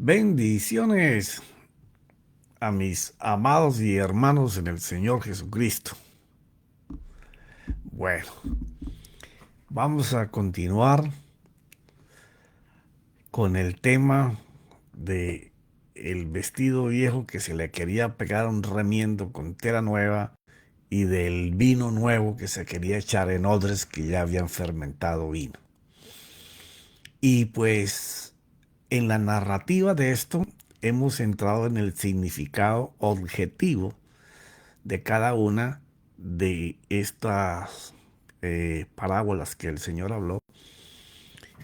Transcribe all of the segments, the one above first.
Bendiciones a mis amados y hermanos en el Señor Jesucristo. Bueno, vamos a continuar con el tema de el vestido viejo que se le quería pegar un remiendo con tela nueva y del vino nuevo que se quería echar en odres que ya habían fermentado vino. Y pues en la narrativa de esto hemos entrado en el significado objetivo de cada una de estas parábolas que el Señor habló.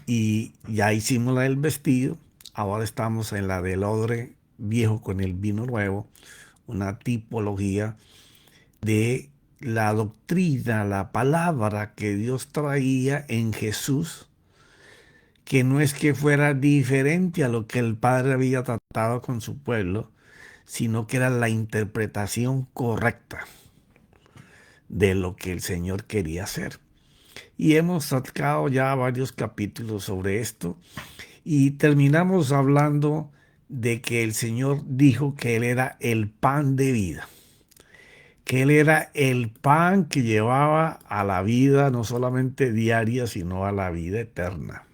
Y ya hicimos la del vestido, ahora estamos en la del odre viejo con el vino nuevo, una tipología de la doctrina, la palabra que Dios traía en Jesús, que no es que fuera diferente a lo que el Padre había tratado con su pueblo, sino que era la interpretación correcta de lo que el Señor quería hacer. Y hemos sacado ya varios capítulos sobre esto y terminamos hablando de que el Señor dijo que Él era el pan de vida, que Él era el pan que llevaba a la vida no solamente diaria, sino a la vida eterna.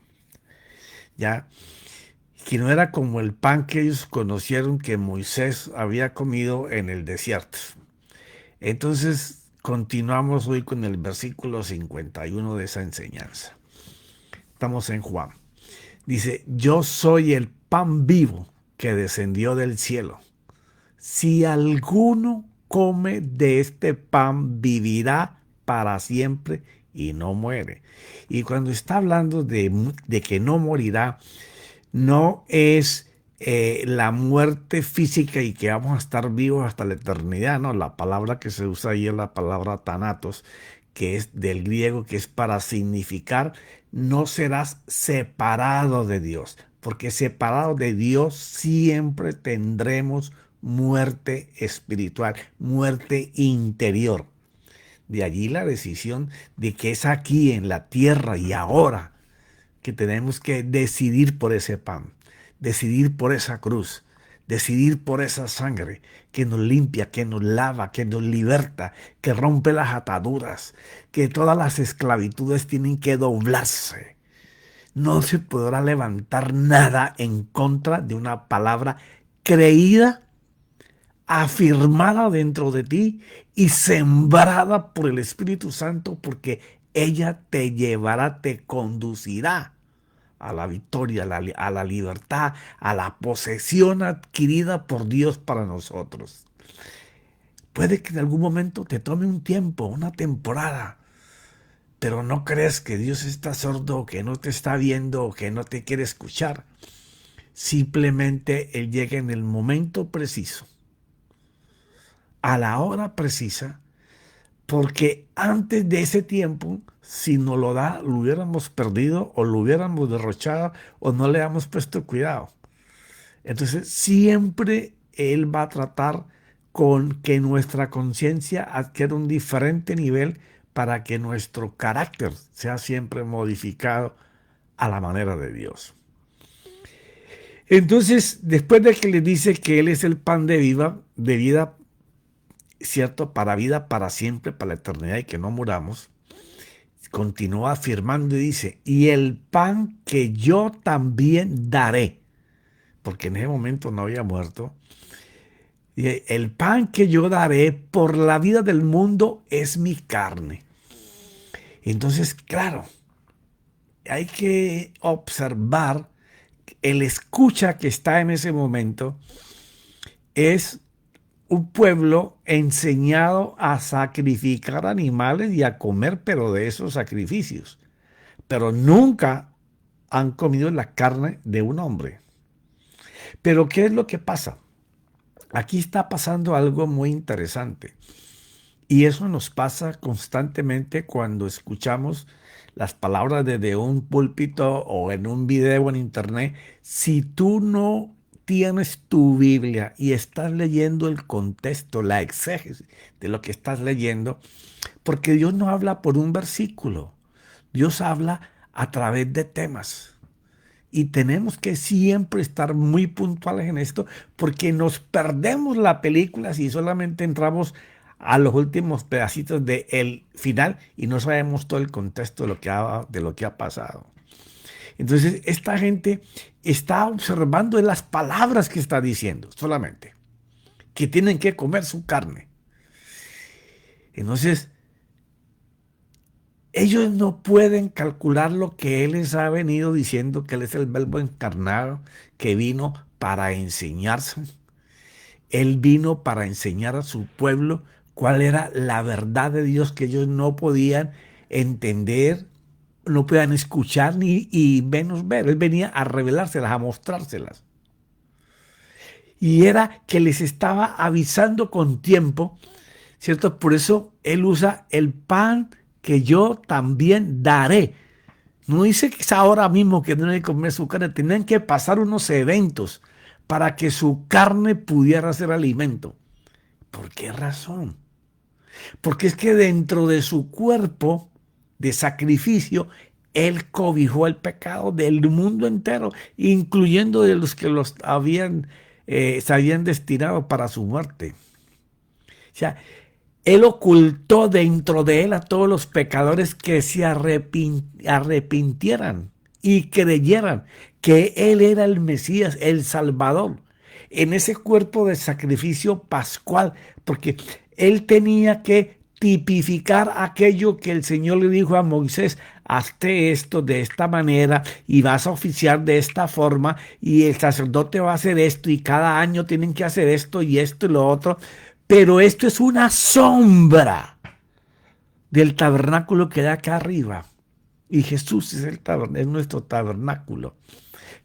Ya, que no era como el pan que ellos conocieron que Moisés había comido en el desierto. Entonces, continuamos hoy con el versículo 51 de esa enseñanza. Estamos en Juan. Dice, yo soy el pan vivo que descendió del cielo. Si alguno come de este pan, vivirá para siempre y no muere. Y cuando está hablando de que no morirá, no es la muerte física y que vamos a estar vivos hasta la eternidad, no, la palabra que se usa ahí es la palabra thanatos, que es del griego, que es para significar no serás separado de Dios, porque separado de Dios siempre tendremos muerte espiritual, muerte interior. De allí la decisión de que es aquí en la tierra y ahora que tenemos que decidir por ese pan, decidir por esa cruz, decidir por esa sangre que nos limpia, que nos lava, que nos liberta, que rompe las ataduras, que todas las esclavitudes tienen que doblarse. No se podrá levantar nada en contra de una palabra creída, afirmada dentro de ti y sembrada por el Espíritu Santo, porque ella te llevará, te conducirá a la victoria, a la libertad, a la posesión adquirida por Dios para nosotros. Puede que en algún momento te tome un tiempo, una temporada, pero no crees que Dios está sordo, que no te está viendo, que no te quiere escuchar. Simplemente Él llega en el momento preciso, a la hora precisa, porque antes de ese tiempo, si nos lo da, lo hubiéramos perdido o lo hubiéramos derrochado o no le hemos puesto cuidado. Entonces, siempre Él va a tratar con que nuestra conciencia adquiera un diferente nivel para que nuestro carácter sea siempre modificado a la manera de Dios. Entonces, después de que le dice que Él es el pan de vida, cierto, para vida, para siempre, para la eternidad y que no muramos, continúa afirmando y dice, y el pan que yo también daré, porque en ese momento no había muerto, y el pan que yo daré por la vida del mundo es mi carne. Entonces, claro, hay que observar el escucha que está en ese momento es un pueblo enseñado a sacrificar animales y a comer, pero de esos sacrificios. Pero nunca han comido la carne de un hombre. Pero ¿qué es lo que pasa? Aquí está pasando algo muy interesante. Y eso nos pasa constantemente cuando escuchamos las palabras desde un púlpito o en un video en internet. Si tú no tienes tu Biblia y estás leyendo el contexto, la exégesis de lo que estás leyendo, porque Dios no habla por un versículo, Dios habla a través de temas. Y tenemos que siempre estar muy puntuales en esto porque nos perdemos la película si solamente entramos a los últimos pedacitos del final y no sabemos todo el contexto de lo que ha pasado. Entonces, esta gente está observando las palabras que está diciendo solamente, que tienen que comer su carne. Entonces, ellos no pueden calcular lo que Él les ha venido diciendo, que Él es el Verbo encarnado, que vino para enseñarse. Él vino para enseñar a su pueblo cuál era la verdad de Dios que ellos no podían entender, no podían escuchar ni y menos ver. Él venía a revelárselas, a mostrárselas. Y era que les estaba avisando con tiempo, ¿cierto? Por eso Él usa el pan que yo también daré. No dice que es ahora mismo que tienen que comer su carne, tenían que pasar unos eventos para que su carne pudiera ser alimento. ¿Por qué razón? Porque es que dentro de su cuerpo de sacrificio, Él cobijó el pecado del mundo entero, incluyendo de los que se habían destinado para su muerte. O sea, Él ocultó dentro de Él a todos los pecadores que se arrepintieran y creyeran que Él era el Mesías, el Salvador, en ese cuerpo de sacrificio pascual, porque Él tenía que tipificar aquello que el Señor le dijo a Moisés: hazte esto de esta manera y vas a oficiar de esta forma y el sacerdote va a hacer esto y cada año tienen que hacer esto y lo otro. Pero esto es una sombra del tabernáculo que da acá arriba. Y Jesús es nuestro tabernáculo.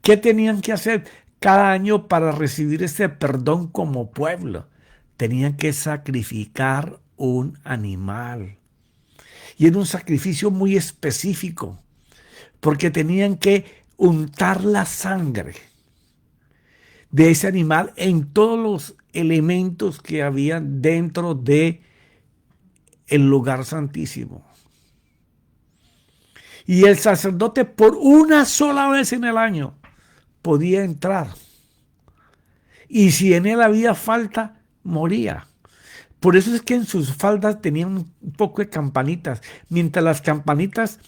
¿Qué tenían que hacer cada año para recibir ese perdón como pueblo? Tenían que sacrificar un animal. Y era un sacrificio muy específico, porque tenían que untar la sangre de ese animal en todos los elementos que había dentro de el lugar santísimo. Y el sacerdote por una sola vez en el año podía entrar. Y si en él había falta, moría. Por eso es que en sus faldas tenían un poco de campanitas. Mientras las campanitas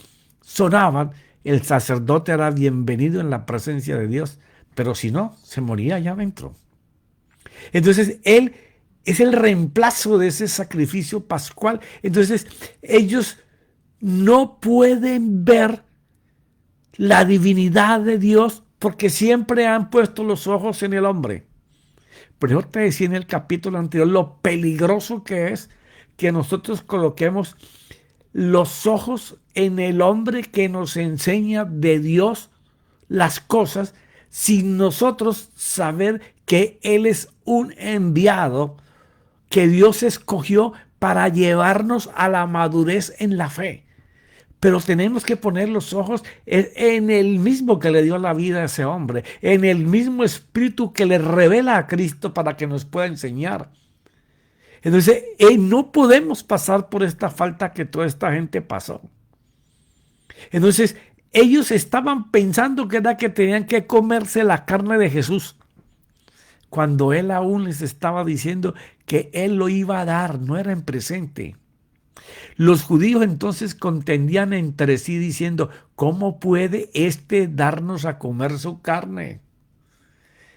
sonaban, el sacerdote era bienvenido en la presencia de Dios. Pero si no, se moría allá adentro. Entonces, Él es el reemplazo de ese sacrificio pascual. Entonces, ellos no pueden ver la divinidad de Dios porque siempre han puesto los ojos en el hombre. Pero yo te decía en el capítulo anterior lo peligroso que es que nosotros coloquemos los ojos en el hombre que nos enseña de Dios las cosas sin nosotros saber que Él es un enviado que Dios escogió para llevarnos a la madurez en la fe. Pero tenemos que poner los ojos en el mismo que le dio la vida a ese hombre, en el mismo espíritu que le revela a Cristo para que nos pueda enseñar. Entonces, no podemos pasar por esta falta que toda esta gente pasó. Entonces, ellos estaban pensando que era que tenían que comerse la carne de Jesús, cuando Él aún les estaba diciendo que Él lo iba a dar, no era en presente. Los judíos entonces contendían entre sí diciendo: ¿cómo puede éste darnos a comer su carne?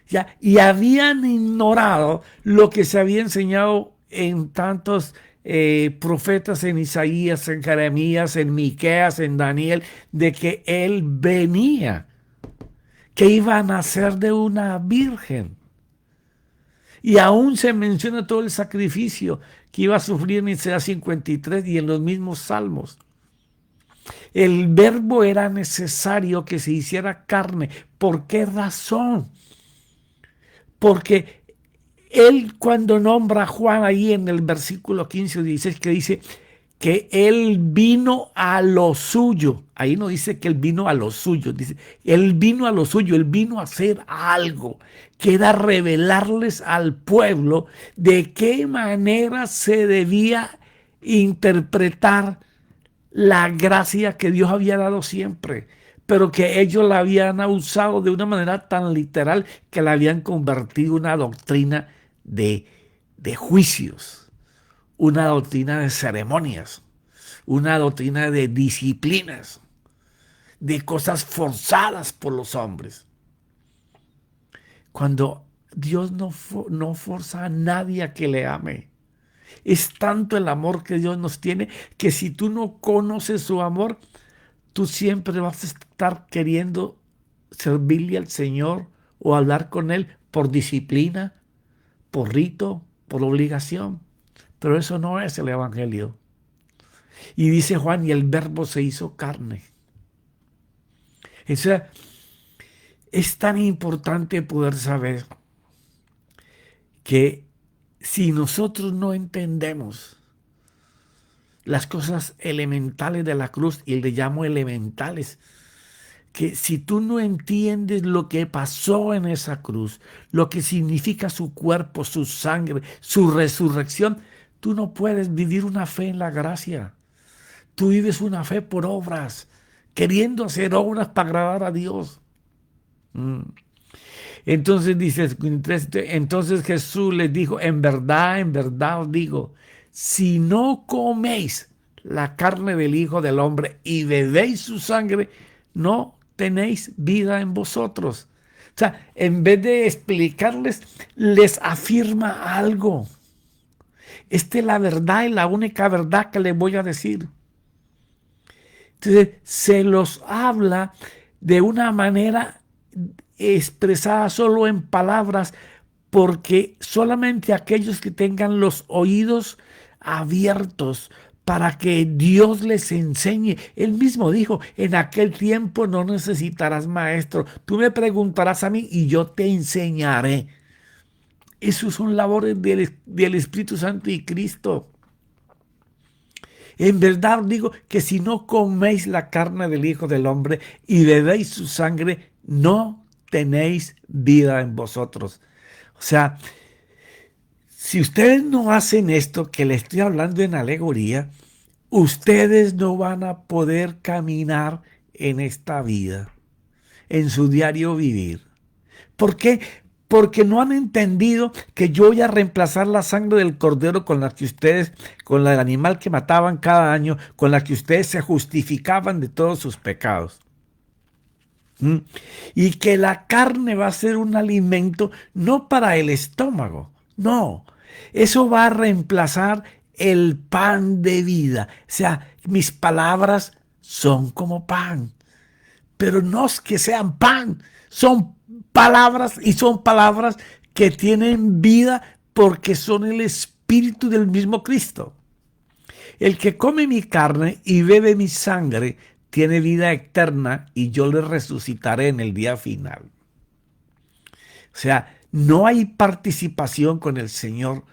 Ya, y habían ignorado lo que se había enseñado en tantos profetas, en Isaías, en Jeremías, en Miqueas, en Daniel, de que Él venía, que iba a nacer de una virgen. Y aún se menciona todo el sacrificio que iba a sufrir en Isaías 53 y en los mismos salmos. El verbo era necesario que se hiciera carne. ¿Por qué razón? Porque Él, cuando nombra a Juan ahí en el versículo 15 o 16, que dice que Él vino a lo suyo. Ahí no dice que Él vino a lo suyo, dice Él vino a lo suyo, Él vino a hacer algo, que era revelarles al pueblo de qué manera se debía interpretar la gracia que Dios había dado siempre. pero que ellos la habían usado de una manera tan literal que la habían convertido en una doctrina de juicios, una doctrina de ceremonias, una doctrina de disciplinas, de cosas forzadas por los hombres. Cuando Dios no forza a nadie a que le ame. Es tanto el amor que Dios nos tiene que si tú no conoces su amor, tú siempre vas a estar queriendo servirle al Señor o hablar con Él por disciplina, por rito, por obligación. Pero eso no es el Evangelio. Y dice Juan, y el Verbo se hizo carne. O sea, es tan importante poder saber que si nosotros no entendemos las cosas elementales de la cruz, y le llamo elementales, que si tú no entiendes lo que pasó en esa cruz, lo que significa su cuerpo, su sangre, su resurrección, tú no puedes vivir una fe en la gracia. Tú vives una fe por obras, queriendo hacer obras para agradar a Dios. Entonces dice, entonces Jesús les dijo, en verdad os digo, si no coméis la carne del Hijo del Hombre y bebéis su sangre, no tenéis vida en vosotros. O sea, en vez de explicarles, les afirma algo. Esta es la verdad y la única verdad que les voy a decir. Entonces, se los habla de una manera expresada solo en palabras, porque solamente aquellos que tengan los oídos abiertos para que Dios les enseñe. Él mismo dijo, en aquel tiempo no necesitarás maestro. Tú me preguntarás a mí y yo te enseñaré. Esos son labores del Espíritu Santo y Cristo. En verdad os digo que si no coméis la carne del Hijo del Hombre y bebéis su sangre, no tenéis vida en vosotros. O sea, si ustedes no hacen esto que les estoy hablando en alegoría, ustedes no van a poder caminar en esta vida, en su diario vivir. ¿Por qué? Porque no han entendido que yo voy a reemplazar la sangre del cordero con la que ustedes, con la del animal que mataban cada año, con la que ustedes se justificaban de todos sus pecados. Y que la carne va a ser un alimento no para el estómago, no. Eso va a reemplazar el pan de vida. O sea, mis palabras son como pan, pero no es que sean pan, son palabras y son palabras que tienen vida porque son el espíritu del mismo Cristo. El que come mi carne y bebe mi sangre tiene vida eterna y yo le resucitaré en el día final. O sea, no hay participación con el Señor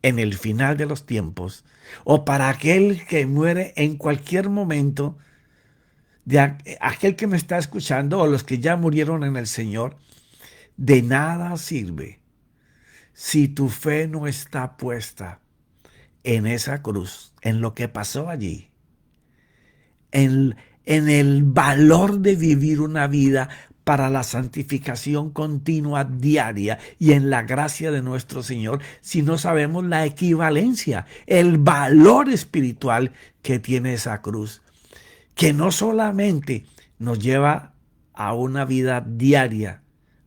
en el final de los tiempos o para aquel que muere en cualquier momento, de aquel que me está escuchando o los que ya murieron en el Señor. De nada sirve si tu fe no está puesta en esa cruz, en lo que pasó allí, en el valor de vivir una vida para la santificación continua diaria y en la gracia de nuestro Señor, si no sabemos la equivalencia, el valor espiritual que tiene esa cruz, que no solamente nos lleva a una vida diaria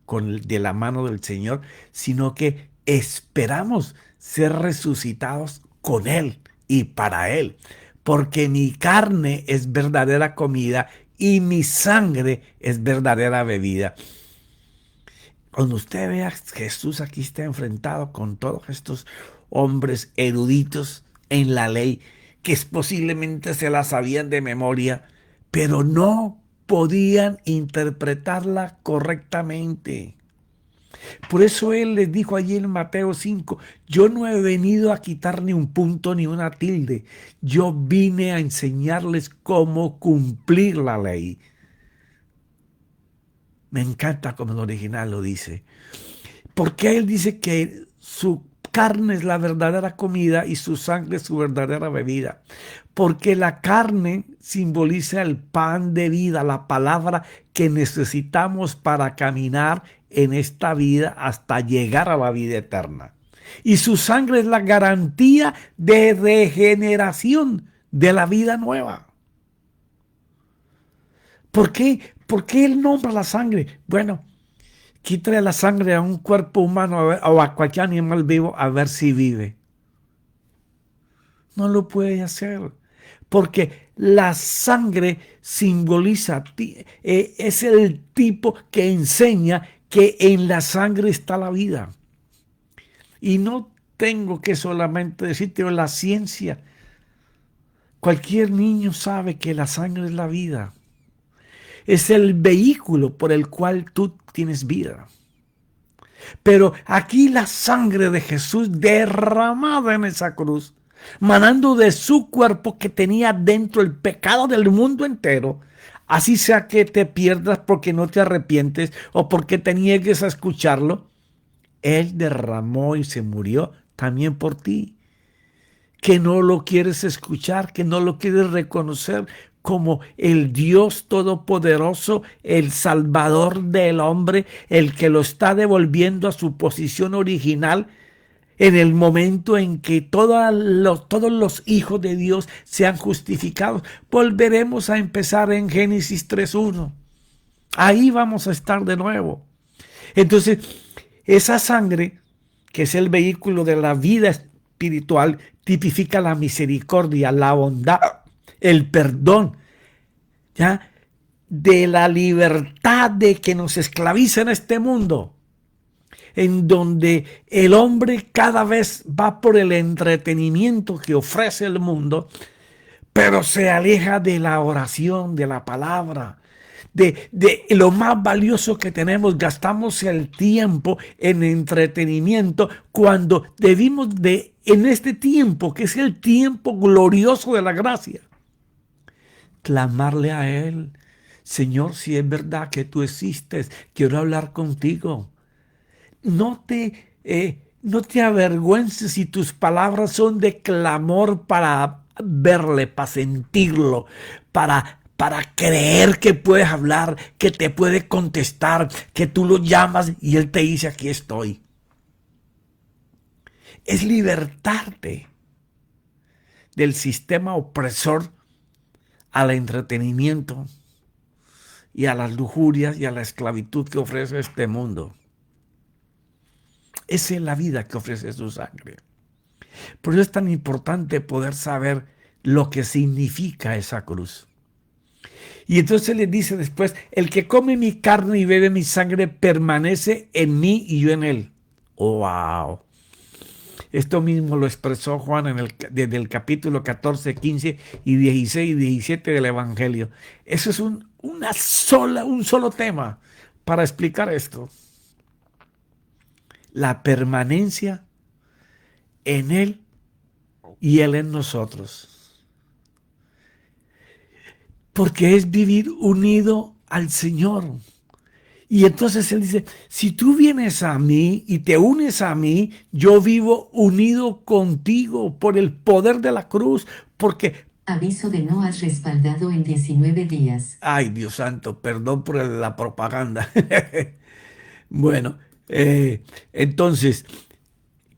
de la mano del Señor, sino que esperamos ser resucitados con Él y para Él, porque mi carne es verdadera comida y mi sangre es verdadera bebida. Cuando usted vea a Jesús aquí está enfrentado con todos estos hombres eruditos en la ley, que posiblemente se la sabían de memoria, pero no podían interpretarla correctamente. Por eso él les dijo allí en Mateo 5, yo no he venido a quitar ni un punto ni una tilde, yo vine a enseñarles cómo cumplir la ley. Me encanta como el original lo dice. Porque él dice que su carne es la verdadera comida y su sangre es su verdadera bebida. Porque la carne simboliza el pan de vida, la palabra que necesitamos para caminar en esta vida hasta llegar a la vida eterna. Y su sangre es la garantía de regeneración de la vida nueva. ¿Por qué? ¿Por qué él nombra la sangre? Bueno, quítale la sangre a un cuerpo humano o a cualquier animal vivo a ver si vive. No lo puede hacer, porque la sangre simboliza, es el tipo que enseña que en la sangre está la vida. Y no tengo que solamente decirte la ciencia. Cualquier niño sabe que la sangre es la vida. Es el vehículo por el cual tú tienes vida. Pero aquí la sangre de Jesús derramada en esa cruz, manando de su cuerpo que tenía dentro el pecado del mundo entero, así sea que te pierdas porque no te arrepientes o porque te niegues a escucharlo, Él derramó y se murió también por ti. Que no lo quieres escuchar, que no lo quieres reconocer como el Dios Todopoderoso, el Salvador del hombre, el que lo está devolviendo a su posición original en el momento en que todos los hijos de Dios sean justificados. Volveremos a empezar en Génesis 3:1. Ahí vamos a estar de nuevo. Entonces, esa sangre, que es el vehículo de la vida espiritual, tipifica la misericordia, la bondad, el perdón, ¿ya? De la libertad de que nos esclaviza en este mundo, en donde el hombre cada vez va por el entretenimiento que ofrece el mundo, pero se aleja de la oración, de la palabra, de lo más valioso que tenemos. Gastamos el tiempo en entretenimiento cuando debimos en este tiempo, que es el tiempo glorioso de la gracia, clamarle a Él. Señor, si es verdad que tú existes, quiero hablar contigo. No te avergüences si tus palabras son de clamor para verle, para sentirlo, para creer que puedes hablar, que te puede contestar, que tú lo llamas y Él te dice, aquí estoy. Es libertarte del sistema opresor al entretenimiento y a las lujurias y a la esclavitud que ofrece este mundo. Esa es la vida que ofrece su sangre. Por eso es tan importante poder saber lo que significa esa cruz. Y entonces le dice después, el que come mi carne y bebe mi sangre permanece en mí y yo en él. Oh, wow. Esto mismo lo expresó Juan desde el capítulo 14, 15 y 16 y 17 del Evangelio. Eso es un solo tema para explicar esto. La permanencia en Él y Él en nosotros. Porque es vivir unido al Señor. Y entonces Él dice, si tú vienes a mí y te unes a mí, yo vivo unido contigo por el poder de la cruz, porque... Aviso de no has respaldado en 19 días. Ay, Dios santo, perdón por la propaganda. Bueno, entonces,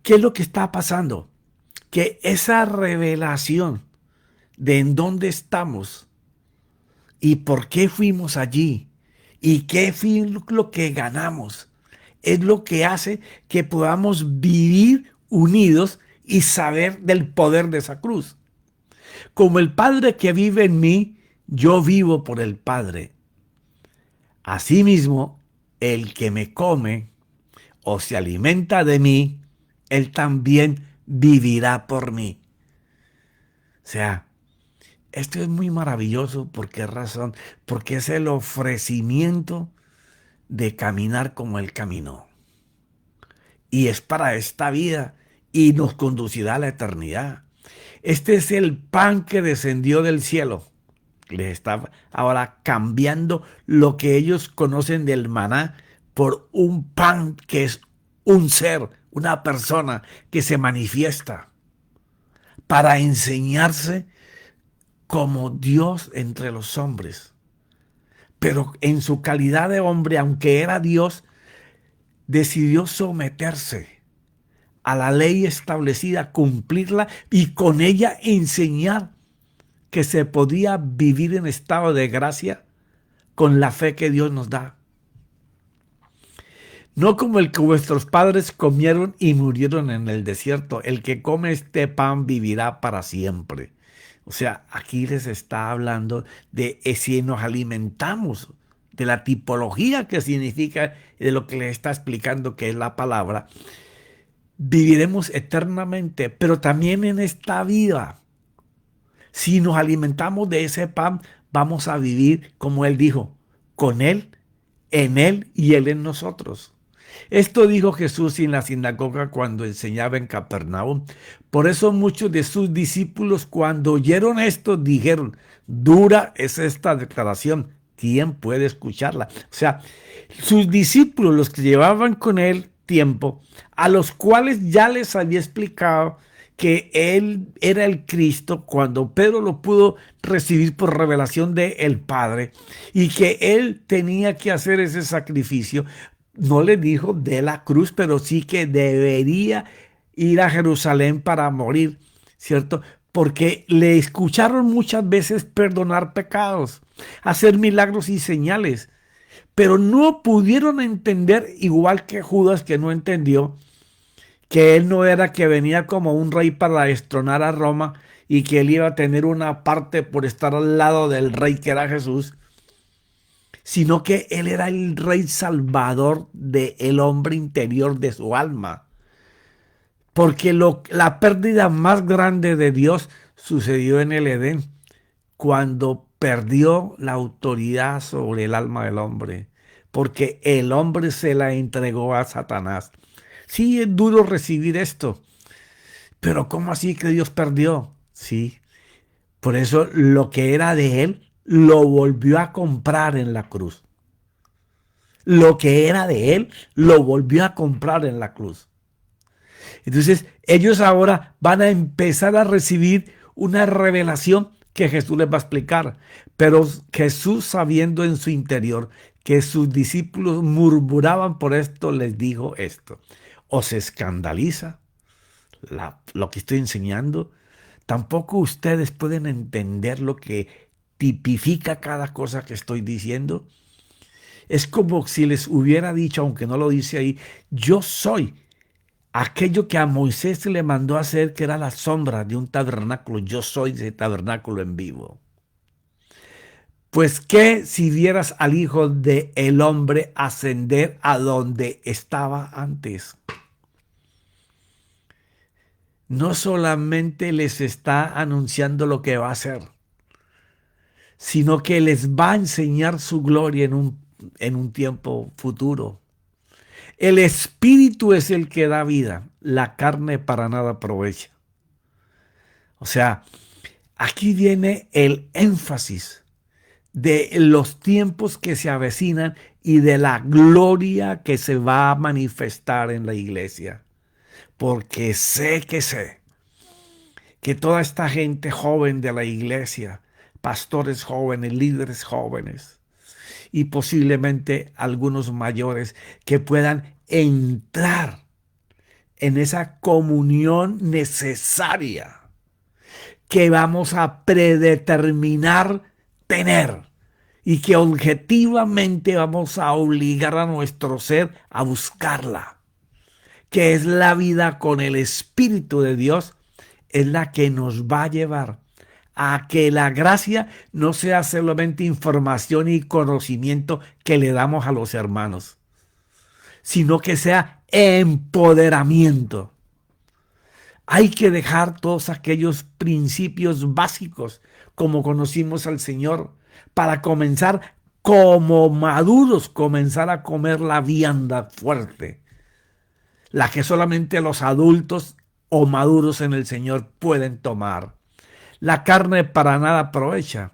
¿qué es lo que está pasando? Que esa revelación de en dónde estamos y por qué fuimos allí y qué fue lo que ganamos, es lo que hace que podamos vivir unidos y saber del poder de esa cruz. Como el Padre que vive en mí, yo vivo por el Padre. Asimismo, el que me come o se alimenta de mí, él también vivirá por mí. O sea, esto es muy maravilloso. ¿Por qué razón? Porque es el ofrecimiento de caminar como Él caminó. Y es para esta vida y nos conducirá a la eternidad. Este es el pan que descendió del cielo. Les está ahora cambiando lo que ellos conocen del maná por un pan que es un ser, una persona que se manifiesta para enseñarse como Dios entre los hombres. Pero en su calidad de hombre, aunque era Dios, decidió someterse a la ley establecida, cumplirla y con ella enseñar que se podía vivir en estado de gracia con la fe que Dios nos da. No como el que vuestros padres comieron y murieron en el desierto. El que come este pan vivirá para siempre. O sea, aquí les está hablando de si nos alimentamos de la tipología que significa, de lo que les está explicando que es la palabra, viviremos eternamente, pero también en esta vida. Si nos alimentamos de ese pan, vamos a vivir, como Él dijo, con Él, en Él y Él en nosotros. Esto dijo Jesús en la sinagoga cuando enseñaba en Capernaum. Por eso muchos de sus discípulos, cuando oyeron esto, dijeron: dura es esta declaración, ¿quién puede escucharla? O sea, sus discípulos, los que llevaban con Él tiempo, a los cuales ya les había explicado que Él era el Cristo, cuando Pedro lo pudo recibir por revelación del Padre, y que Él tenía que hacer ese sacrificio. No le dijo de la cruz, pero sí que debería ir a Jerusalén para morir, ¿cierto? Porque le escucharon muchas veces perdonar pecados, hacer milagros y señales, pero no pudieron entender, igual que Judas, que no entendió, que él no era que venía como un rey para destronar a Roma y que él iba a tener una parte por estar al lado del rey que era Jesús, sino que él era el rey salvador del hombre interior, de su alma. Porque la pérdida más grande de Dios sucedió en el Edén, cuando perdió la autoridad sobre el alma del hombre, porque el hombre se la entregó a Satanás. Sí, es duro recibir esto, pero ¿cómo así que Dios perdió? Sí, por eso lo que era de él lo volvió a comprar en la cruz. Lo que era de él lo volvió a comprar en la cruz. Entonces ellos ahora van a empezar a recibir una revelación que Jesús les va a explicar. Pero Jesús, sabiendo en su interior que sus discípulos murmuraban por esto, les dijo esto: ¿os escandaliza lo que estoy enseñando? ¿Tampoco ustedes pueden entender lo que tipifica cada cosa que estoy diciendo? Es como si les hubiera dicho, aunque no lo dice ahí: yo soy aquello que a Moisés se le mandó a hacer, que era la sombra de un tabernáculo. Yo soy ese tabernáculo en vivo. Pues qué si vieras al Hijo del Hombre ascender a donde estaba antes. No solamente les está anunciando lo que va a hacer, sino que les va a enseñar su gloria en un tiempo futuro. El Espíritu es el que da vida, la carne para nada aprovecha. O sea, aquí viene el énfasis de los tiempos que se avecinan y de la gloria que se va a manifestar en la iglesia. Porque sé que toda esta gente joven de la iglesia, pastores jóvenes, líderes jóvenes y posiblemente algunos mayores, que puedan entrar en esa comunión necesaria que vamos a predeterminar tener y que objetivamente vamos a obligar a nuestro ser a buscarla, que es la vida con el Espíritu de Dios, es la que nos va a llevar a que la gracia no sea solamente información y conocimiento que le damos a los hermanos, sino que sea empoderamiento. Hay que dejar todos aquellos principios básicos como conocimos al Señor para comenzar como maduros, comenzar a comer la vianda fuerte, la que solamente los adultos o maduros en el Señor pueden tomar. La carne para nada aprovecha.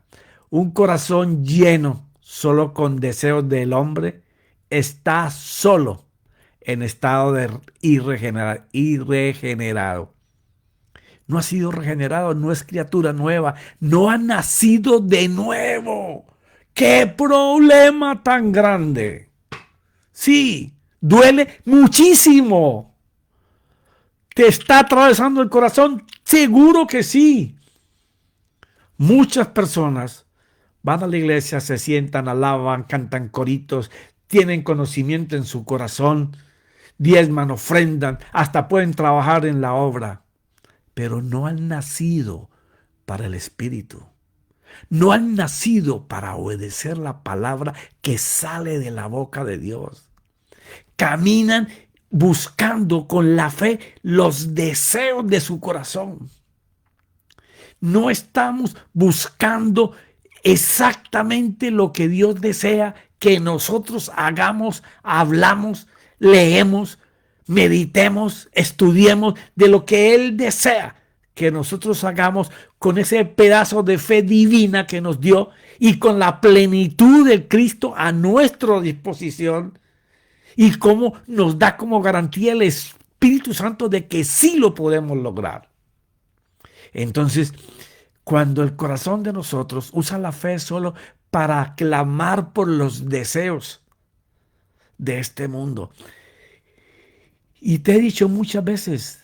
Un corazón lleno solo con deseos del hombre está solo en estado de irregenerado. no ha sido regenerado, no es criatura nueva, no ha nacido de nuevo. ¡Qué problema tan grande! Sí, duele muchísimo. ¿Te está atravesando el corazón? Seguro que sí. Muchas personas van a la iglesia, se sientan, alaban, cantan coritos, tienen conocimiento en su corazón, diezman, ofrendan, hasta pueden trabajar en la obra, pero no han nacido para el Espíritu. No han nacido para obedecer la palabra que sale de la boca de Dios. Caminan buscando con la fe los deseos de su corazón. No estamos buscando exactamente lo que Dios desea que nosotros hagamos, hablamos, leemos, meditemos, estudiemos de lo que Él desea que nosotros hagamos con ese pedazo de fe divina que nos dio y con la plenitud de Cristo a nuestra disposición y cómo nos da como garantía el Espíritu Santo de que sí lo podemos lograr. Entonces, cuando el corazón de nosotros usa la fe solo para clamar por los deseos de este mundo, y te he dicho muchas veces,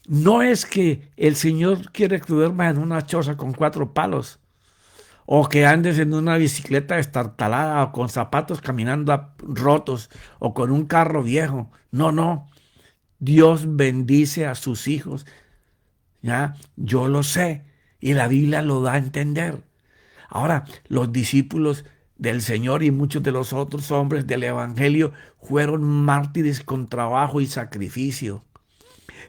no es que el Señor quiere que duermas en una choza con 4 palos, o que andes en una bicicleta estartalada, o con zapatos caminando rotos, o con un carro viejo. No, no. Dios bendice a sus hijos. ¿Ya? Yo lo sé. Y la Biblia lo da a entender. Ahora, los discípulos del Señor y muchos de los otros hombres del Evangelio fueron mártires con trabajo y sacrificio.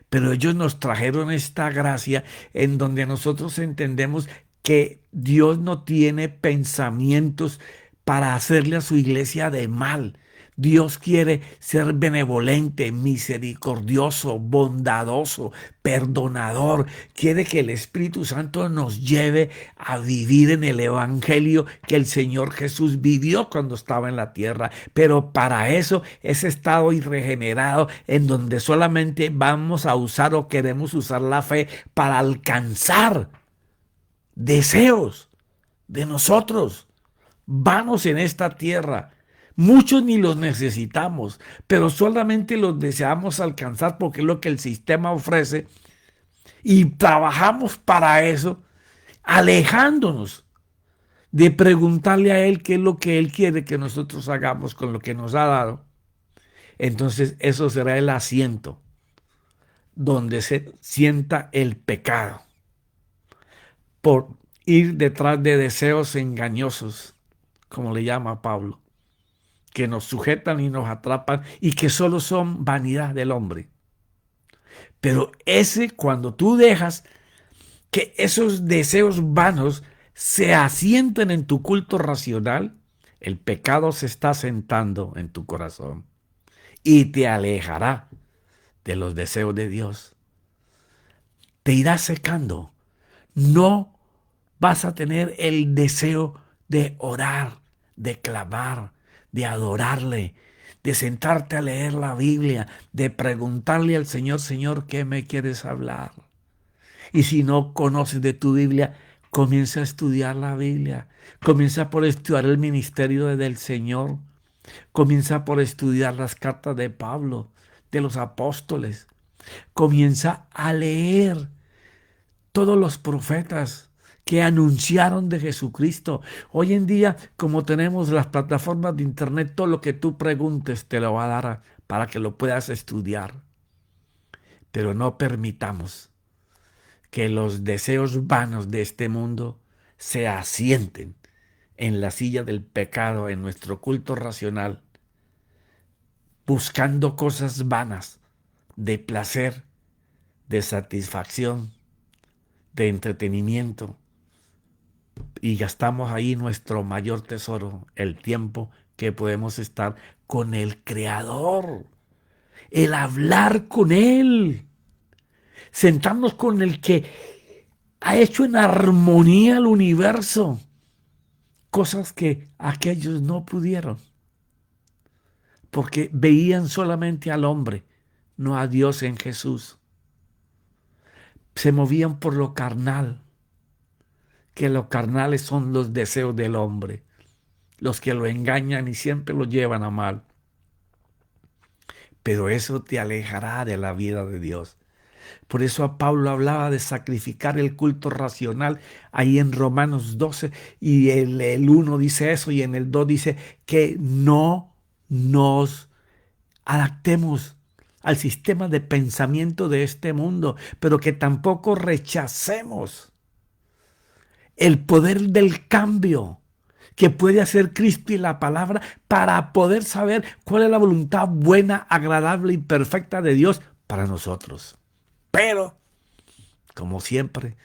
Pero ellos nos trajeron esta gracia en donde nosotros entendemos que Dios no tiene pensamientos para hacerle a su iglesia de mal. Dios quiere ser benevolente, misericordioso, bondadoso, perdonador. Quiere que el Espíritu Santo nos lleve a vivir en el Evangelio que el Señor Jesús vivió cuando estaba en la tierra. Pero para eso, ese estado irregenerado en donde solamente vamos a usar o queremos usar la fe para alcanzar deseos de nosotros, vanos en esta tierra. Muchos ni los necesitamos, pero solamente los deseamos alcanzar porque es lo que el sistema ofrece y trabajamos para eso, alejándonos de preguntarle a Él qué es lo que Él quiere que nosotros hagamos con lo que nos ha dado. Entonces eso será el asiento donde se sienta el pecado por ir detrás de deseos engañosos, como le llama Pablo, que nos sujetan y nos atrapan y que solo son vanidad del hombre. Pero cuando tú dejas que esos deseos vanos se asienten en tu culto racional, el pecado se está sentando en tu corazón y te alejará de los deseos de Dios. Te irá secando. No vas a tener el deseo de orar, de clamar, de adorarle, de sentarte a leer la Biblia, de preguntarle al Señor, Señor, ¿qué me quieres hablar? Y si no conoces de tu Biblia, comienza a estudiar la Biblia. Comienza por estudiar el ministerio del Señor. Comienza por estudiar las cartas de Pablo, de los apóstoles. Comienza a leer todos los profetas que anunciaron de Jesucristo. Hoy en día, como tenemos las plataformas de internet, todo lo que tú preguntes te lo va a dar para que lo puedas estudiar. Pero no permitamos que los deseos vanos de este mundo se asienten en la silla del pecado, en nuestro culto racional, buscando cosas vanas de placer, de satisfacción, de entretenimiento. Y gastamos ahí nuestro mayor tesoro, el tiempo que podemos estar con el Creador, el hablar con Él, sentarnos con el que ha hecho en armonía el universo, cosas que aquellos no pudieron, porque veían solamente al hombre, no a Dios en Jesús. Se movían por lo carnal, que los carnales son los deseos del hombre, los que lo engañan y siempre lo llevan a mal. Pero eso te alejará de la vida de Dios. Por eso a Pablo hablaba de sacrificar el culto racional ahí en Romanos 12 y el 1 dice eso y en el 2 dice que no nos adaptemos al sistema de pensamiento de este mundo, pero que tampoco rechacemos el poder del cambio que puede hacer Cristo y la palabra para poder saber cuál es la voluntad buena, agradable y perfecta de Dios para nosotros. Pero, como siempre,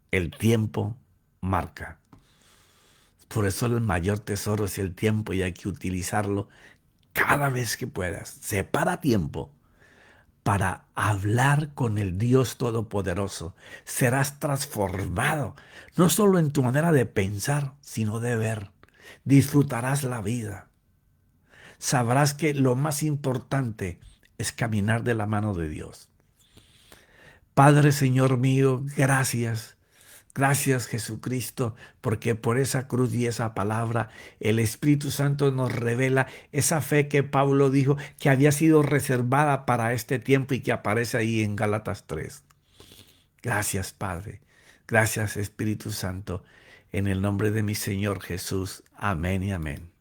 el tiempo marca. Por eso el mayor tesoro es el tiempo y hay que utilizarlo cada vez que puedas. Separa tiempo para hablar con el Dios Todopoderoso. Serás transformado, no solo en tu manera de pensar, sino de ver. Disfrutarás la vida. Sabrás que lo más importante es caminar de la mano de Dios. Padre, Señor mío, gracias. Gracias, Jesucristo, porque por esa cruz y esa palabra el Espíritu Santo nos revela esa fe que Pablo dijo que había sido reservada para este tiempo y que aparece ahí en Gálatas 3. Gracias, Padre. Gracias, Espíritu Santo. En el nombre de mi Señor Jesús. Amén y amén.